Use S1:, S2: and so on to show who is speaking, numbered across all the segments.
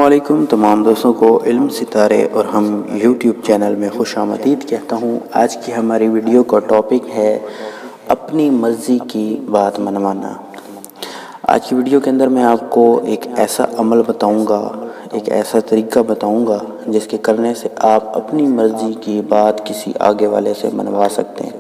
S1: علیکم تمام دوستوں کو علم ستارے اور ہم یوٹیوب چینل میں خوش آمدید کہتا ہوں۔ آج کی ہماری ویڈیو کا ٹاپک ہے اپنی مرضی کی بات منوانا۔ آج کی ویڈیو کے اندر میں آپ کو ایک ایسا عمل بتاؤں گا، ایک ایسا طریقہ بتاؤں گا جس کے کرنے سے آپ اپنی مرضی کی بات کسی آگے والے سے منوا سکتے ہیں۔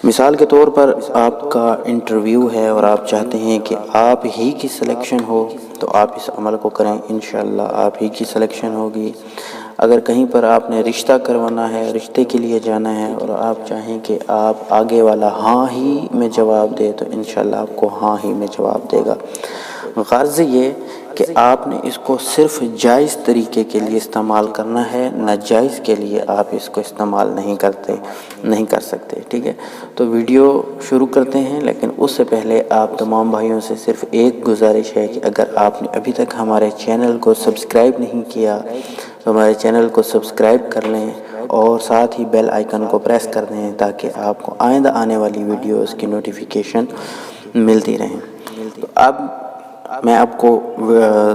S1: مثال کے طور پر آپ کا انٹرویو ہے اور آپ چاہتے ہیں کہ آپ ہی کی سلیکشن ہو، تو آپ اس عمل کو کریں، انشاءاللہ آپ ہی کی سلیکشن ہوگی۔ اگر کہیں پر آپ نے رشتہ کروانا ہے، رشتے کے لیے جانا ہے اور آپ چاہیں کہ آپ آگے والا ہاں ہی میں جواب دے، تو انشاءاللہ آپ کو ہاں ہی میں جواب دے گا۔ غرض یہ کہ آپ نے اس کو صرف جائز طریقے کے لیے استعمال کرنا ہے، ناجائز کے لیے آپ اس کو استعمال نہیں کر سکتے، ٹھیک ہے؟ تو ویڈیو شروع کرتے ہیں، لیکن اس سے پہلے آپ تمام بھائیوں سے صرف ایک گزارش ہے کہ اگر آپ نے ابھی تک ہمارے چینل کو سبسکرائب نہیں کیا تو ہمارے چینل کو سبسکرائب کر لیں اور ساتھ ہی بیل آئیکن کو پریس کر دیں تاکہ آپ کو آئندہ آنے والی ویڈیوز کی نوٹیفیکیشن ملتی رہیں۔ تو اب میں آپ کو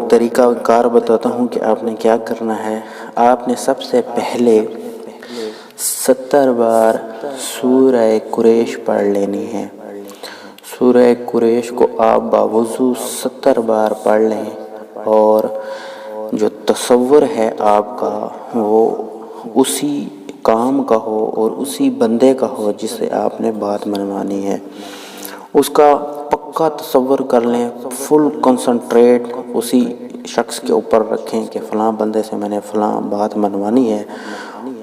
S1: طریقہ کار بتاتا ہوں کہ آپ نے کیا کرنا ہے۔ آپ نے سب سے پہلے 70 بار سورہ قریش پڑھ لینی ہے۔ سورہ قریش کو آپ باوضو 70 بار پڑھ لیں اور جو تصور ہے آپ کا وہ اسی کام کا ہو اور اسی بندے کا ہو جس سے آپ نے بات منوانی ہے، اس کا پکا تصور کر لیں، فل کنسنٹریٹ اسی شخص کے اوپر رکھیں کہ فلاں بندے سے میں نے فلاں بات منوانی ہے،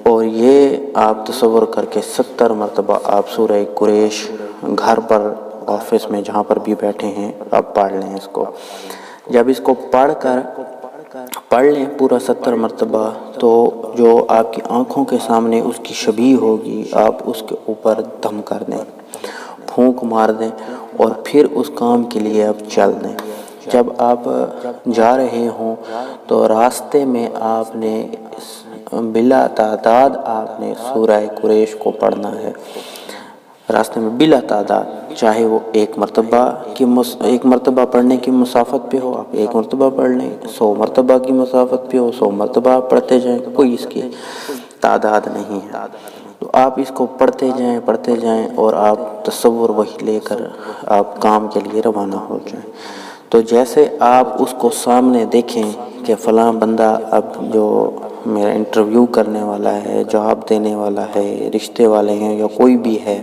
S1: اور یہ آپ تصور کر کے 70 مرتبہ آپ سورہ قریش گھر پر، آفس میں، جہاں پر بھی بیٹھے ہیں آپ پڑھ لیں اس کو۔ جب اس کو پڑھ لیں پورا 70 مرتبہ، تو جو آپ کی آنکھوں کے سامنے اس کی شبیہ ہوگی آپ اس کے اوپر دم کر دیں، پھونک مار دیں اور پھر اس کام کے لیے آپ چل دیں۔ جب آپ جا رہے ہوں تو راستے میں آپ نے بلا تعداد آپ نے سورہ قریش کو پڑھنا ہے، راستے میں بلا تعداد، چاہے وہ ایک مرتبہ پڑھنے کی مسافت پہ ہو آپ ایک مرتبہ پڑھ لیں، 100 مرتبہ کی مسافت پہ ہو 100 مرتبہ آپ پڑھتے جائیں، کوئی اس کی تعداد نہیں ہے۔ تو آپ اس کو پڑھتے جائیں اور آپ تصور وہی لے کر آپ کام کے لیے روانہ ہو جائیں۔ تو جیسے آپ اس کو سامنے دیکھیں کہ فلاں بندہ اب جو میرا انٹرویو کرنے والا ہے، جواب دینے والا ہے، رشتے والے ہیں یا کوئی بھی ہے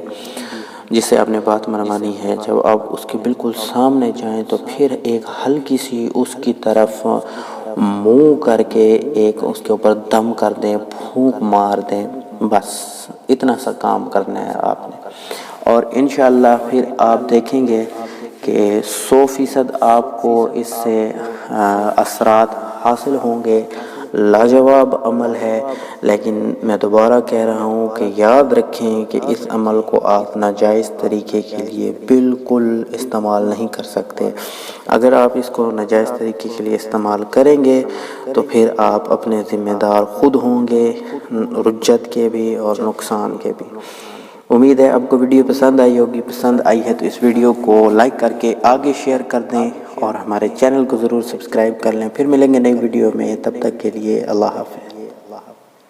S1: جس سے آپ نے بات منوانی ہے، جب آپ اس کے بالکل سامنے جائیں تو پھر ایک ہلکی سی اس کی طرف منہ کر کے ایک اس کے اوپر دم کر دیں، پھونک مار دیں، بس اتنا سا کام کرنا ہے آپ نے۔ اور انشاءاللہ پھر آپ دیکھیں گے کہ 100% آپ کو اس سے اثرات حاصل ہوں گے۔ لاجواب عمل ہے، لیکن میں دوبارہ کہہ رہا ہوں کہ یاد رکھیں کہ اس عمل کو آپ ناجائز طریقے کے لیے بالکل استعمال نہیں کر سکتے۔ اگر آپ اس کو ناجائز طریقے کے لیے استعمال کریں گے تو پھر آپ اپنے ذمہ دار خود ہوں گے، رجت کے بھی اور نقصان کے بھی۔ امید ہے آپ کو ویڈیو پسند آئی ہوگی، پسند آئی ہے تو اس ویڈیو کو لائک کر کے آگے شیئر کر دیں اور ہمارے چینل کو ضرور سبسکرائب کر لیں۔ پھر ملیں گے نئی ویڈیو میں، تب تک کے لیے اللہ حافظ۔